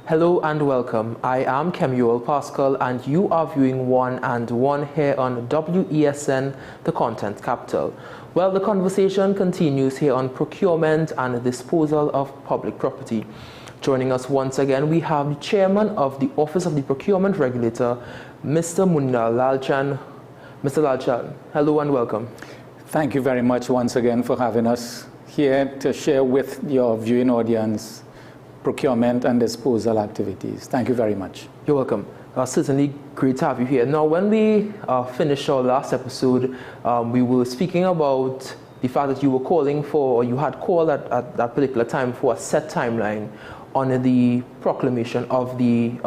Hello and welcome. I am Kemuel Pascal and you are viewing One and One here on WESN, the content capital. Well, the conversation continues here on procurement and disposal of public property. Joining us once again, we have the chairman of the Office of the Procurement Regulator, Mr. Munna Lalchan. Mr. Lalchan, hello and welcome. Thank you very much once again for having us here to share with your viewing audience procurement and disposal activities. Thank you very much. You're welcome. Certainly great to have you here. Now, when we finished our last episode, we were speaking about the fact that you were calling for, or you had called at that particular time for a set timeline on the proclamation of the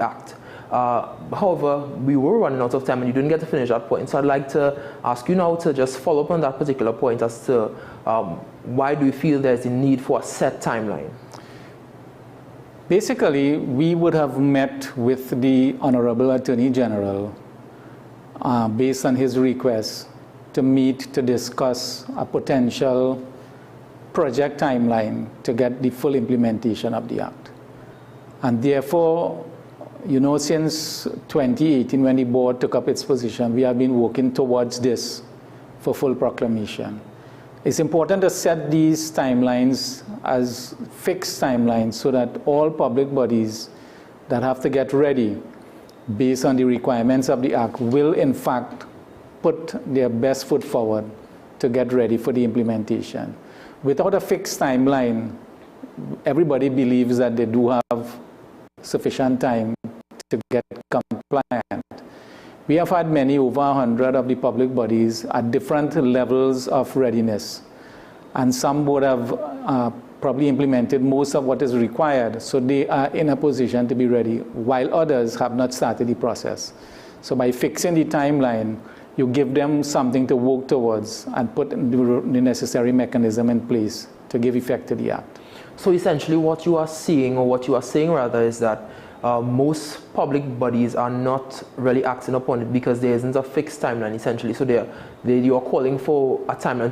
Act. However, we were running out of time and you didn't get to finish that point. So I'd like to ask you now to just follow up on that particular point as to why do you feel there's a need for a set timeline? Basically, we would have met with the Honorable Attorney General based on his request to meet to discuss a potential project timeline to get the full implementation of the Act. And therefore, you know, since 2018, when the board took up its position, we have been working towards this for full proclamation. It's important to set these timelines as fixed timelines so that all public bodies that have to get ready based on the requirements of the Act will in fact put their best foot forward to get ready for the implementation. Without a fixed timeline, everybody believes that they do have sufficient time to get compliant. We have had many, over 100 of the public bodies at different levels of readiness. And some would have probably implemented most of what is required, so they are in a position to be ready, while others have not started the process. So by fixing the timeline, you give them something to work towards and put the necessary mechanism in place to give effect to the Act. So essentially what you are seeing, or what you are saying rather, is that most public bodies are not really acting upon it because there isn't a fixed timeline, essentially. So you are calling for a timeline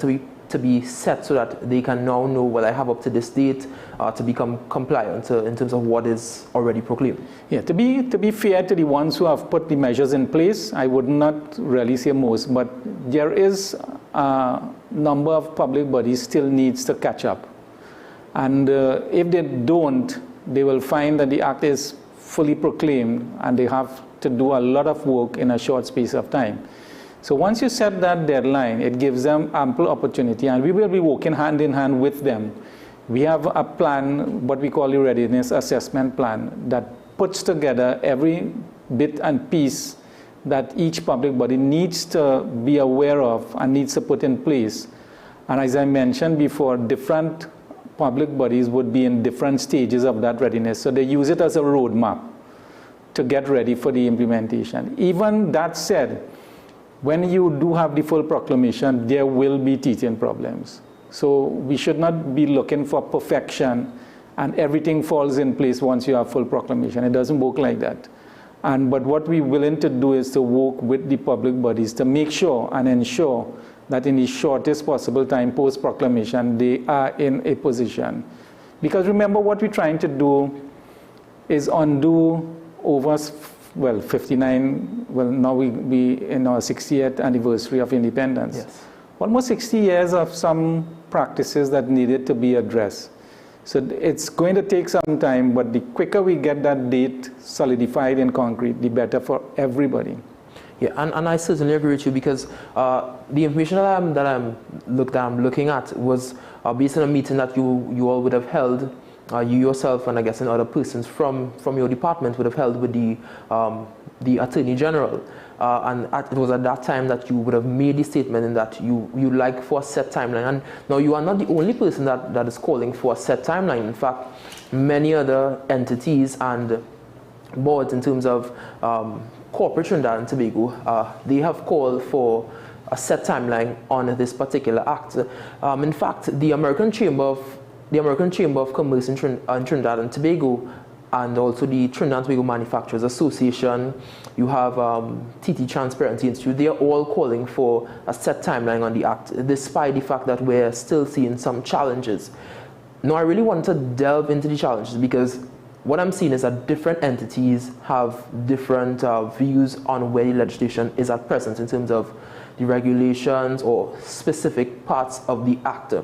to be set so that they can now know, well, I have up to this date to become compliant in terms of what is already proclaimed. Yeah, to be fair to the ones who have put the measures in place, I would not really say most, but there is a number of public bodies still needs to catch up. And if they don't, they will find that the Act is fully proclaimed and they have to do a lot of work in a short space of time. So once you set that deadline, it gives them ample opportunity, and we will be working hand in hand with them. We have a plan, what we call the readiness assessment plan, that puts together every bit and piece that each public body needs to be aware of and needs to put in place. And as I mentioned before, different public bodies would be in different stages of that readiness. So they use it as a roadmap to get ready for the implementation. Even that said, when you do have the full proclamation, there will be teething problems. So we should not be looking for perfection and everything falls in place once you have full proclamation. It doesn't work like that. But what we're willing to do is to work with the public bodies to make sure and ensure that in the shortest possible time post-proclamation, they are in a position. Because remember, what we're trying to do is undo over, well, 59, well, now we in our 60th anniversary of independence. Yes. Almost 60 years of some practices that needed to be addressed. So it's going to take some time, but the quicker we get that date solidified in concrete, the better for everybody. Yeah, and I certainly agree with you, because the information that I'm looking at was based on a meeting that you all would have held, you yourself and I guess and other persons from your department would have held with the Attorney General. It was at that time that you would have made the statement in that you like for a set timeline. And now you are not the only person that is calling for a set timeline. In fact, many other entities and boards in terms of corporate Trinidad and Tobago, they have called for a set timeline on this particular act. In fact, the American Chamber of Commerce in Trinidad and Tobago, and also the Trinidad and Tobago Manufacturers Association, you have TT Transparency Institute, they are all calling for a set timeline on the act, despite the fact that we're still seeing some challenges. Now, I really want to delve into the challenges because what I'm seeing is that different entities have different views on where the legislation is at present in terms of the regulations or specific parts of the act.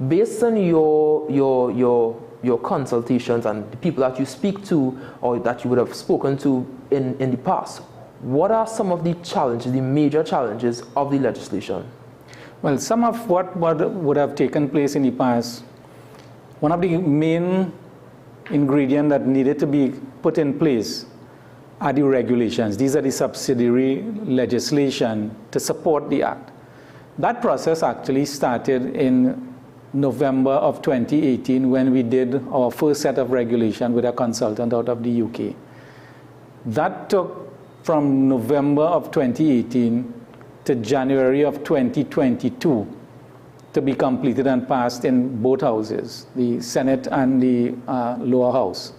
Based on your consultations and the people that you speak to or that you would have spoken to in the past, what are some of the challenges, the major challenges of the legislation? Well, some of what would have taken place in the past, one of the main ingredients that needed to be put in place are the regulations. These are the subsidiary legislation to support the act. That process actually started in November of 2018 when we did our first set of regulation with a consultant out of the UK. That took from November of 2018 to January of 2022 to be completed and passed in both houses, the Senate and the lower house.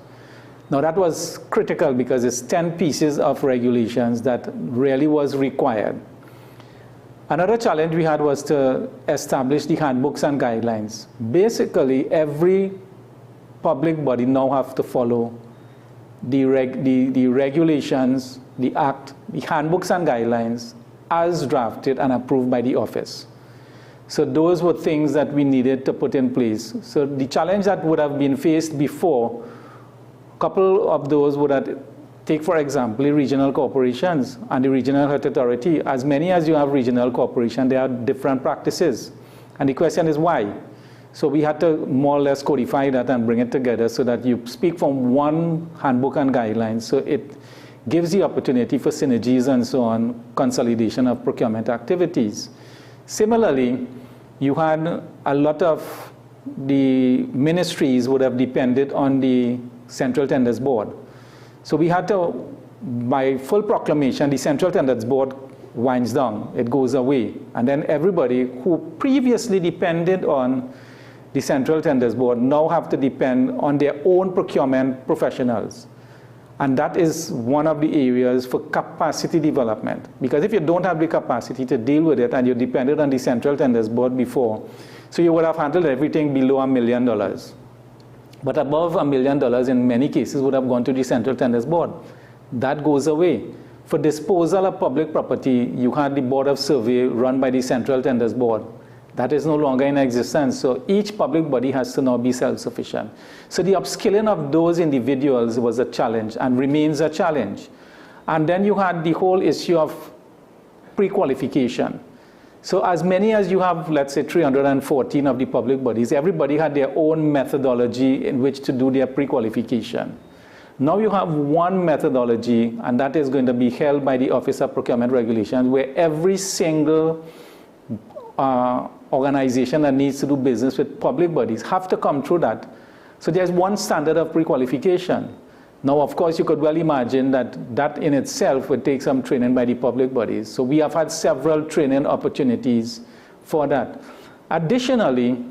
Now that was critical because it's 10 pieces of regulations that really was required. Another challenge we had was to establish the handbooks and guidelines. Basically, every public body now have to follow the regulations, the act, the handbooks and guidelines as drafted and approved by the office. So those were things that we needed to put in place. So the challenge that would have been faced before, a couple of those would have, take for example, the regional corporations and the regional health authority. As many as you have regional corporations, there are different practices. And the question is why? So we had to more or less codify that and bring it together so that you speak from one handbook and guidelines. So it gives the opportunity for synergies and so on, consolidation of procurement activities. Similarly, you had a lot of the ministries would have depended on the Central Tenders Board. So we had to, by full proclamation, the Central Tenders Board winds down, it goes away. And then everybody who previously depended on the Central Tenders Board now have to depend on their own procurement professionals. And that is one of the areas for capacity development. Because if you don't have the capacity to deal with it and you depended on the Central Tenders Board before, so you would have handled everything below $1 million. But above $1 million in many cases would have gone to the Central Tenders Board. That goes away. For disposal of public property, you had the Board of Survey run by the Central Tenders Board. That is no longer in existence. So each public body has to now be self-sufficient. So the upskilling of those individuals was a challenge and remains a challenge. And then you had the whole issue of pre-qualification. So as many as you have, let's say 314 of the public bodies, everybody had their own methodology in which to do their pre-qualification. Now you have one methodology, and that is going to be held by the Office of Procurement Regulations, where every single organization that needs to do business with public bodies have to come through that. So there's one standard of pre-qualification. Now, of course, you could well imagine that that in itself would take some training by the public bodies. So we have had several training opportunities for that. Additionally,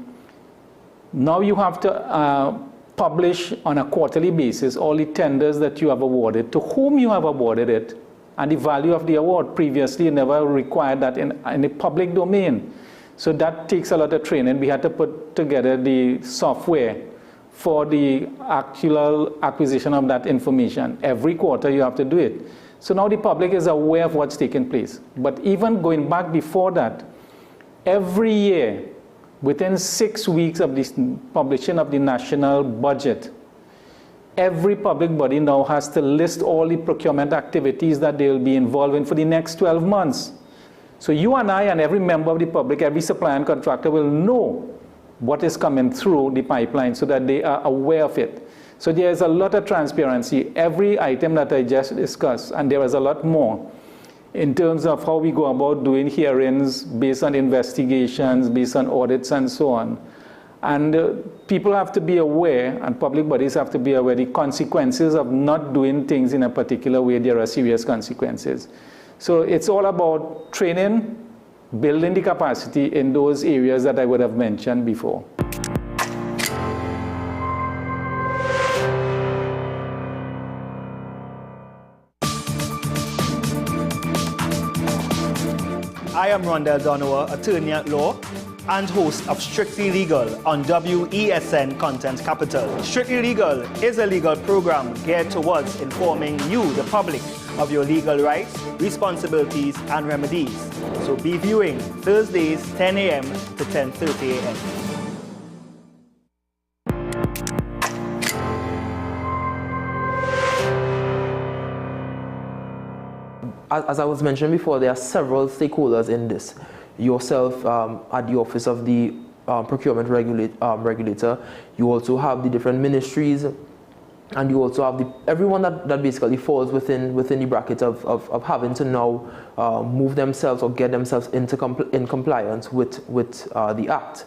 now you have to publish on a quarterly basis all the tenders that you have awarded, to whom you have awarded it, and the value of the award. Previously, you never required that in the public domain. So that takes a lot of training. We had to put together the software for the actual acquisition of that information. Every quarter you have to do it. So now the public is aware of what's taking place. But even going back before that, every year, within 6 weeks of this publishing of the national budget, every public body now has to list all the procurement activities that they will be involved in for the next 12 months. So you and I and every member of the public, every supplier and contractor will know what is coming through the pipeline so that they are aware of it. So there is a lot of transparency. Every item that I just discussed, and there is a lot more, in terms of how we go about doing hearings based on investigations, based on audits and so on. And people have to be aware, and public bodies have to be aware, the consequences of not doing things in a particular way. There are serious consequences. So it's all about training, building the capacity in those areas that I would have mentioned before. I am Rondell Donowa, attorney at law. and host of Strictly Legal on WESN Content Capital. Strictly Legal is a legal program geared towards informing you, the public, of your legal rights, responsibilities, and remedies. So be viewing Thursdays 10 a.m. to 10:30 a.m. As I was mentioning before, there are several stakeholders in this. Yourself at the office of the procurement regulator, you also have the different ministries, and you also have everyone that basically falls within the bracket of having to now move themselves or get themselves in compliance with the Act.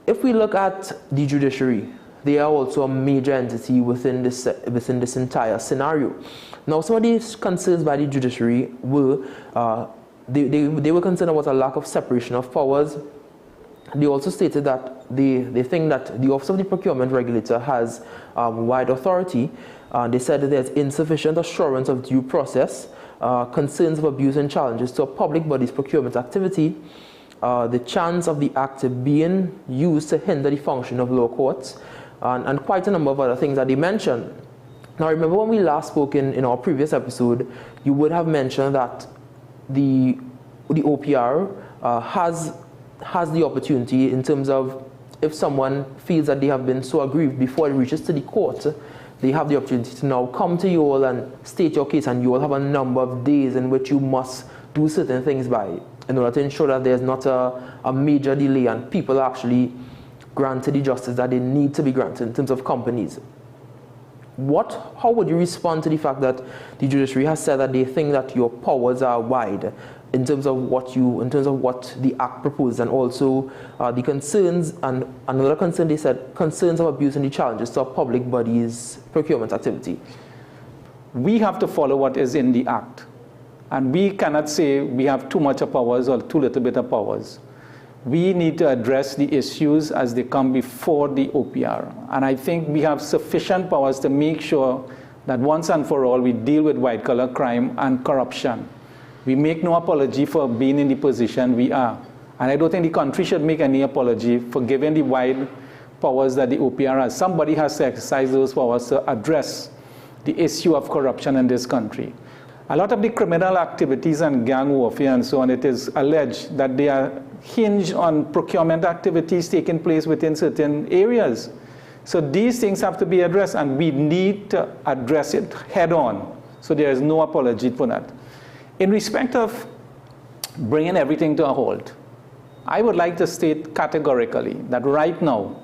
If we look at the judiciary, they are also a major entity within this entire scenario. Now, some of these concerns by the judiciary were they were concerned about a lack of separation of powers. They also stated that they think that the Office of the Procurement Regulator has wide authority. They said that there's insufficient assurance of due process, concerns of abuse and challenges to a public body's procurement activity, the chance of the Act being used to hinder the function of lower courts, and quite a number of other things that they mentioned. Now, remember when we last spoke in our previous episode, you would have mentioned that the OPR has the opportunity in terms of if someone feels that they have been so aggrieved before it reaches to the court, they have the opportunity to now come to you all and state your case, and you will have a number of days in which you must do certain things by in order to ensure that there's not a major delay and people are actually granted the justice that they need to be granted in terms of companies. How would you respond to the fact that the judiciary has said that they think that your powers are wide in terms of what the Act proposed, and also the concerns, and another concern they said, concerns of abuse and the challenges to a public body's procurement activity? We have to follow what is in the Act, and we cannot say we have too much of powers or too little bit of powers. We need to address the issues as they come before the OPR. And I think we have sufficient powers to make sure that once and for all we deal with white-collar crime and corruption. We make no apology for being in the position we are. And I don't think the country should make any apology for giving the wide powers that the OPR has. Somebody has to exercise those powers to address the issue of corruption in this country. A lot of the criminal activities and gang warfare and so on, it is alleged that they are hinged on procurement activities taking place within certain areas. So these things have to be addressed, and we need to address it head on. So there is no apology for that. In respect of bringing everything to a halt, I would like to state categorically that right now,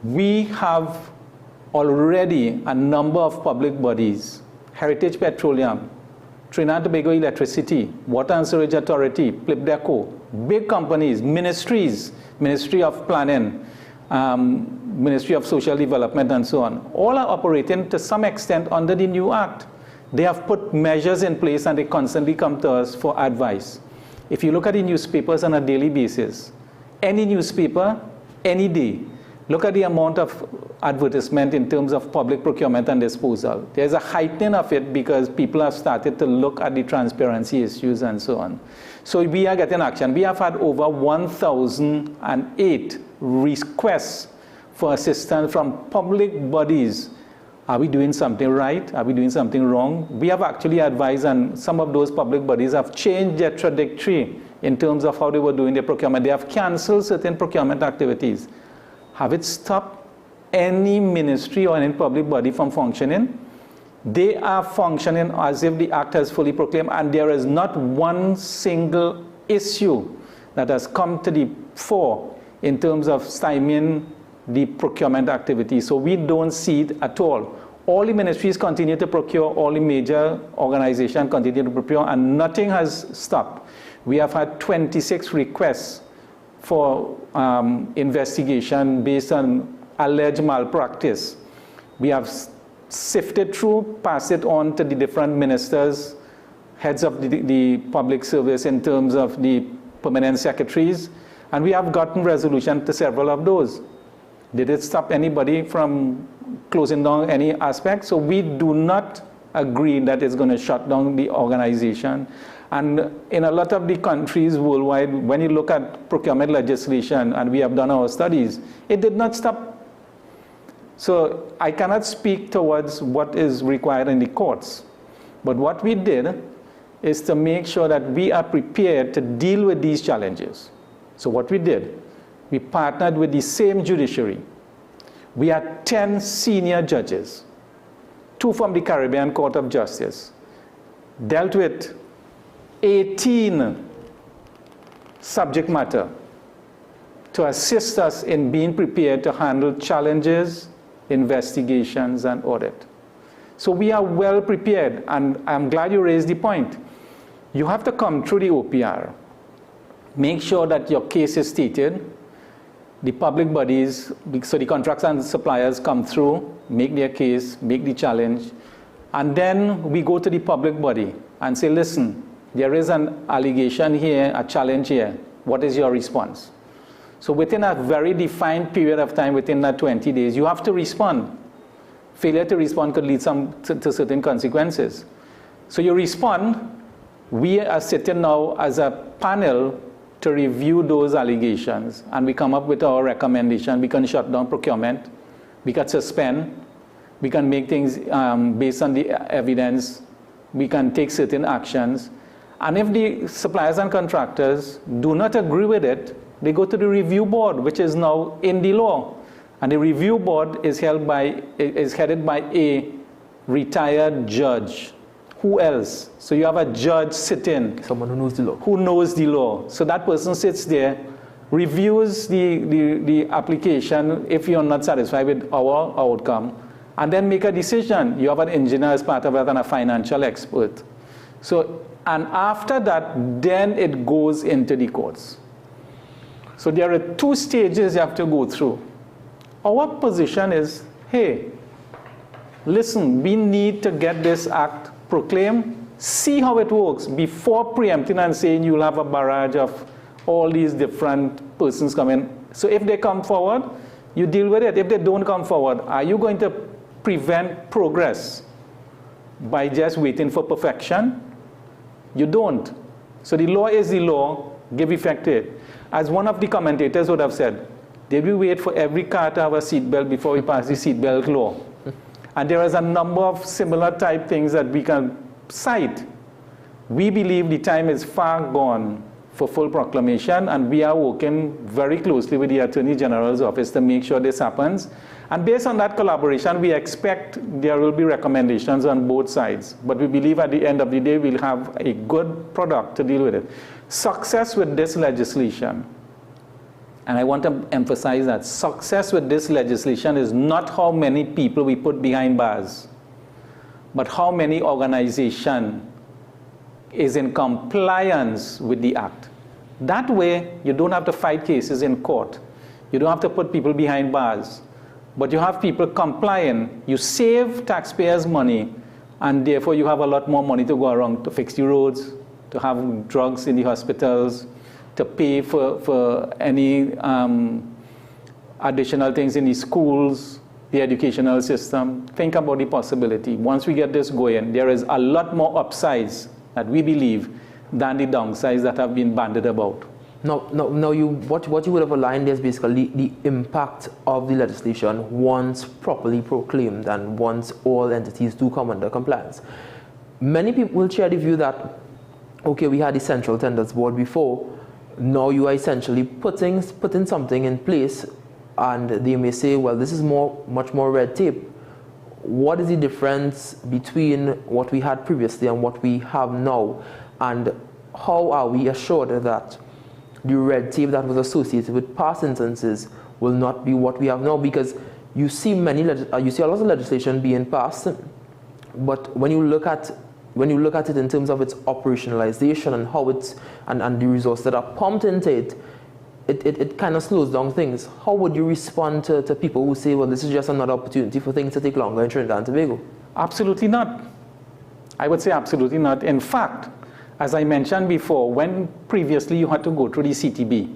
we have already a number of public bodies, Heritage Petroleum, Trinidad and Tobago Electricity, Water and Sewage Authority, Plipdeco, big companies, ministries, Ministry of Planning, Ministry of Social Development, and so on. All are operating to some extent under the new Act. They have put measures in place, and they constantly come to us for advice. If you look at the newspapers on a daily basis, any newspaper, any day, look at the amount of advertisement in terms of public procurement and disposal. There's a heightening of it because people have started to look at the transparency issues and so on. So we are getting action. We have had over 1,008 requests for assistance from public bodies. Are we doing something right? Are we doing something wrong? We have actually advised, and some of those public bodies have changed their trajectory in terms of how they were doing their procurement. They have canceled certain procurement activities. Have it stopped any ministry or any public body from functioning? They are functioning as if the Act has fully proclaimed, and there is not one single issue that has come to the fore in terms of stymieing the procurement activity. So we don't see it at all. All the ministries continue to procure, all the major organizations continue to procure, and nothing has stopped. We have had 26 requests for investigation based on alleged malpractice. We have sifted through, passed it on to the different ministers, heads of the public service in terms of the permanent secretaries, and we have gotten resolution to several of those. Did it stop anybody from closing down any aspect? So we do not agree that it's going to shut down the organization. And in a lot of the countries worldwide, when you look at procurement legislation, and we have done our studies, it did not stop. So I cannot speak towards what is required in the courts. But what we did is to make sure that we are prepared to deal with these challenges. So what we did, we partnered with the same judiciary. We had 10 senior judges, 2 from the Caribbean Court of Justice, dealt with 18 subject matter to assist us in being prepared to handle challenges, investigations, and audit. So we are well prepared, and I'm glad you raised the point. You have to come through the OPR. Make sure that your case is stated. The public bodies, so the contracts and suppliers come through, make their case, make the challenge, and then we go to the public body and say, listen, there is an allegation here, a challenge here. What is your response? So within a very defined period of time, within that 20 days, you have to respond. Failure to respond could lead to certain consequences. So you respond. We are sitting now as a panel to review those allegations, and we come up with our recommendation. We can shut down procurement, we can suspend, we can make things based on the evidence, we can take certain actions. And if the suppliers and contractors do not agree with it, they go to the review board, which is now in the law. And the review board is headed by a retired judge. Who else? So you have a judge sitting. Someone who knows the law. Who knows the law. So that person sits there, reviews the application if you're not satisfied with our outcome, and then make a decision. You have an engineer as part of that and a financial expert. So, and after that, then it goes into the courts. So there are 2 stages you have to go through. Our position is, hey, listen, we need to get this act proclaimed, see how it works before preempting and saying you'll have a barrage of all these different persons coming. So if they come forward, you deal with it. If they don't come forward, are you going to prevent progress by just waiting for perfection? You don't. So the law is the law, give effect to it. As one of the commentators would have said, did we wait for every car to have a seatbelt before we pass the seatbelt law? And there is a number of similar type things that we can cite. We believe the time is far gone for full proclamation, and we are working very closely with the Attorney General's office to make sure this happens. And based on that collaboration, we expect there will be recommendations on both sides. But we believe at the end of the day, we'll have a good product to deal with it. Success with this legislation, and I want to emphasize that success with this legislation is not how many people we put behind bars, but how many organizations is in compliance with the act. That way, you don't have to fight cases in court. You don't have to put people behind bars, but you have people complying. You save taxpayers' money, and therefore you have a lot more money to go around to fix the roads, to have drugs in the hospitals, to pay for any additional things in the schools, the educational system. Think about the possibility. Once we get this going, there is a lot more upsides that we believe than the downsides that have been bandied about. Now what you would have aligned is basically the impact of the legislation once properly proclaimed and once all entities do come under compliance. Many people will share the view that, okay, we had the Central Tenders Board before, now you are essentially putting something in place, and they may say, well, this is much more red tape. What is the difference between what we had previously and what we have now? And how are we assured that the red tape that was associated with past instances will not be what we have now? Because you see a lot of legislation being passed, but when you look at it in terms of its operationalization and how and the resources that are pumped into it kind of slows down things. How would you respond to people who say, well, this is just another opportunity for things to take longer in Trinidad and Tobago? Absolutely not. I would say absolutely not. In fact, as I mentioned before, when previously you had to go through the CTB,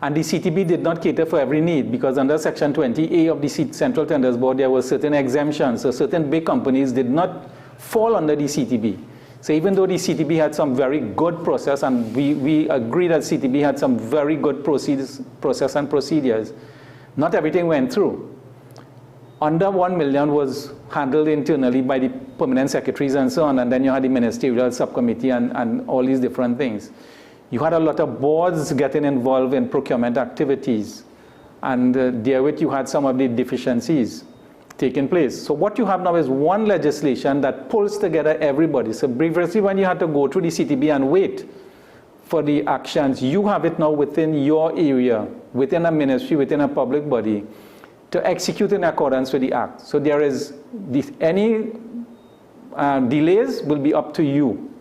and the CTB did not cater for every need, because under Section 20A of the Central Tenders Board, there were certain exemptions, so certain big companies did not fall under the CTB. So even though the CTB had some very good process, and we agree that CTB had some very good process and procedures, not everything went through. Under 1 million was handled internally by the permanent secretaries and so on, and then you had the ministerial subcommittee and all these different things. You had a lot of boards getting involved in procurement activities, and therewith you had some of the deficiencies taking place. So what you have now is one legislation that pulls together everybody. So previously when you had to go through the CTB and wait for the actions, you have it now within your area, within a ministry, within a public body, to execute in accordance with the Act. So there is, any delays will be up to you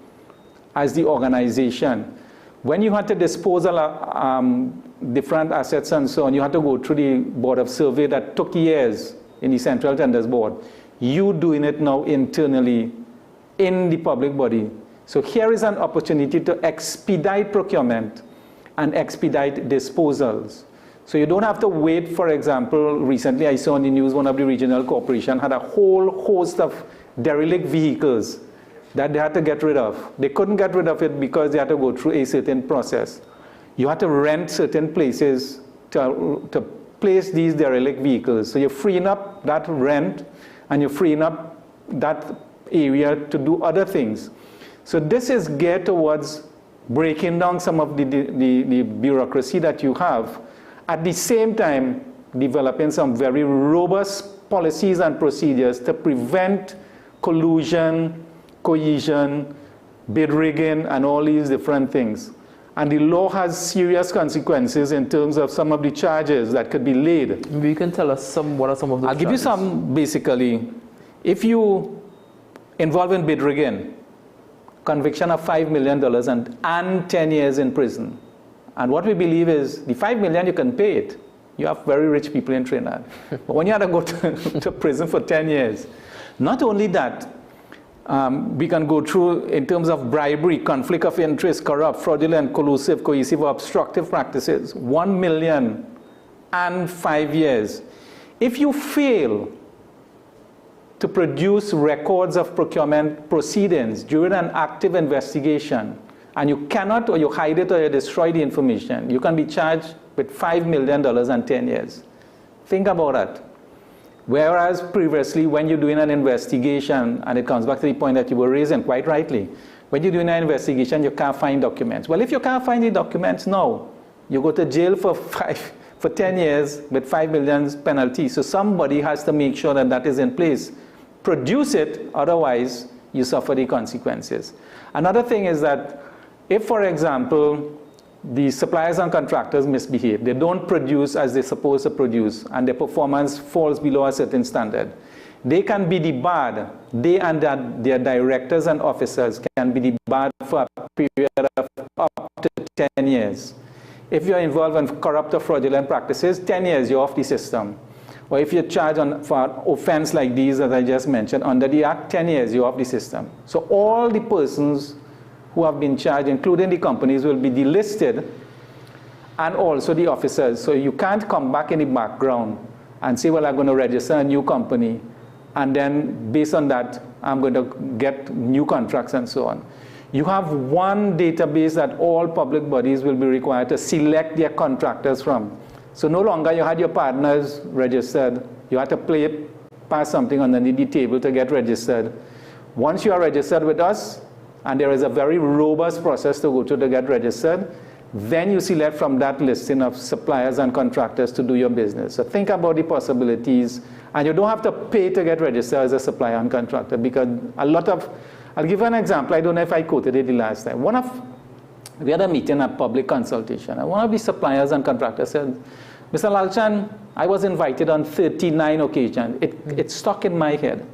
as the organization. When you had to dispose of different assets and so on, you had to go through the Board of Survey that took years in the Central Tenders Board. You doing it now internally in the public body. So here is an opportunity to expedite procurement and expedite disposals. So you don't have to wait. For example, recently I saw on the news one of the regional corporations had a whole host of derelict vehicles that they had to get rid of. They couldn't get rid of it because they had to go through a certain process. You had to rent certain places to place these derelict vehicles. So you're freeing up that rent and you're freeing up that area to do other things. So this is geared towards breaking down some of the bureaucracy that you have, at the same time developing some very robust policies and procedures to prevent collusion, cohesion, bid rigging, and all these different things. And the law has serious consequences in terms of some of the charges that could be laid. Maybe you can tell us what are some of those I'll give you some, basically. If you involve in bid rigging, conviction of $5 million and 10 years in prison. And what we believe is the $5 million, you can pay it. You have very rich people in Trinidad. But when you have to go to prison for 10 years, not only that, we can go through in terms of bribery, conflict of interest, corrupt, fraudulent, collusive, cohesive, or obstructive practices, 1 million and 5 years. If you fail to produce records of procurement proceedings during an active investigation, and you cannot, or you hide it, or you destroy the information, you can be charged with $5 million and 10 years. Think about that. Whereas previously, when you're doing an investigation, and it comes back to the point that you were raising quite rightly, when you're doing an investigation, you can't find documents. Well, if you can't find the documents now, you go to jail for 10 years with $5 million penalty. So somebody has to make sure that that is in place. Produce it, otherwise you suffer the consequences. Another thing is that if, for example, the suppliers and contractors misbehave, they don't produce as they're supposed to produce, and their performance falls below a certain standard, they can be debarred. They and their directors and officers can be debarred for a period of up to 10 years. If you're involved in corrupt or fraudulent practices, 10 years, you're off the system. Or if you're charged for an offense like these that I just mentioned, under the Act, 10 years, you're off the system. So all the persons who have been charged, including the companies, will be delisted, and also the officers. So you can't come back in the background and say, well, I'm going to register a new company, and then based on that, I'm going to get new contracts and so on. You have one database that all public bodies will be required to select their contractors from. So no longer you had your partners registered. You had to pass something underneath the table to get registered. Once you are registered with us, and there is a very robust process to go to get registered, then you select from that listing of suppliers and contractors to do your business. So think about the possibilities, and you don't have to pay to get registered as a supplier and contractor, because a lot of, I'll give you an example. I don't know if I quoted it the last time. We had a meeting, a public consultation, and one of the suppliers and contractors said, Mr. Lalchan, I was invited on 39 occasions. It stuck in my head.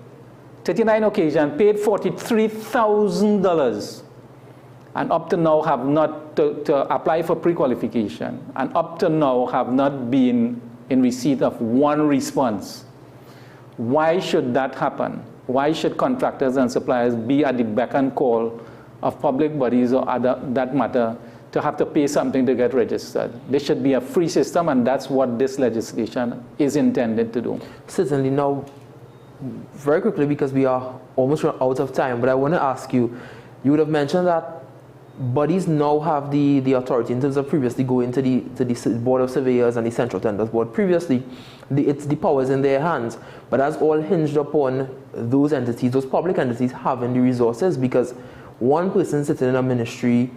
39 occasions, paid $43,000, and up to now have not, to apply for pre-qualification, and up to now have not been in receipt of one response. Why should that happen? Why should contractors and suppliers be at the beck and call of public bodies or other that matter to have to pay something to get registered? This should be a free system, and that's what this legislation is intended to do. Certainly. Now, very quickly, because we are almost out of time, but I want to ask you, You would have mentioned that bodies now have the authority in terms of previously going to the Board of Surveyors and the Central Tenders Board. Previously, it's the powers in their hands, but that's all hinged upon those entities, those public entities having the resources, because one person sitting in a ministry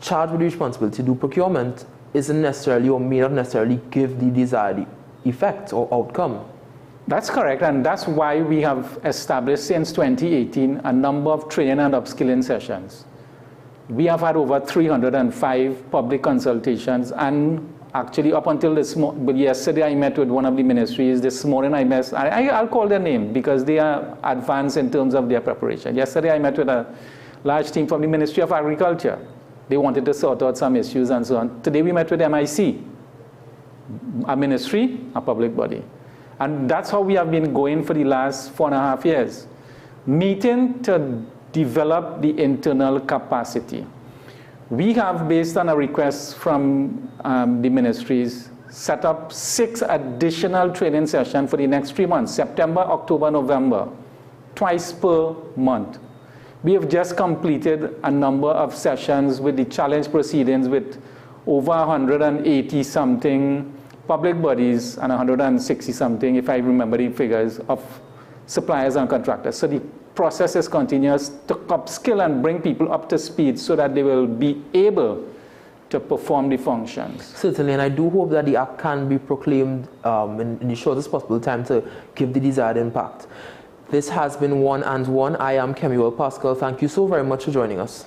charged with the responsibility to do procurement isn't necessarily, or may not necessarily, give the desired effect or outcome. That's correct, and that's why we have established since 2018 a number of training and upskilling sessions. We have had over 305 public consultations, and actually up until yesterday I met with one of the ministries. This morning I'll call their name because they are advanced in terms of their preparation. Yesterday I met with a large team from the Ministry of Agriculture. They wanted to sort out some issues and so on. Today we met with MIC, a ministry, a public body. And that's how we have been going for the last 4.5 years. Meeting to develop the internal capacity. We have, based on a request from the ministries, set up 6 additional training sessions for the next 3 months, September, October, November, twice per month. We have just completed a number of sessions with the challenge proceedings with over 180 something public bodies and 160 something, if I remember the figures, of suppliers and contractors. So the process is continuous to upskill and bring people up to speed so that they will be able to perform the functions. Certainly, and I do hope that the act can be proclaimed in the shortest possible time to give the desired impact. This has been One and One. I am Kemuel Pascal. Thank you so very much for joining us.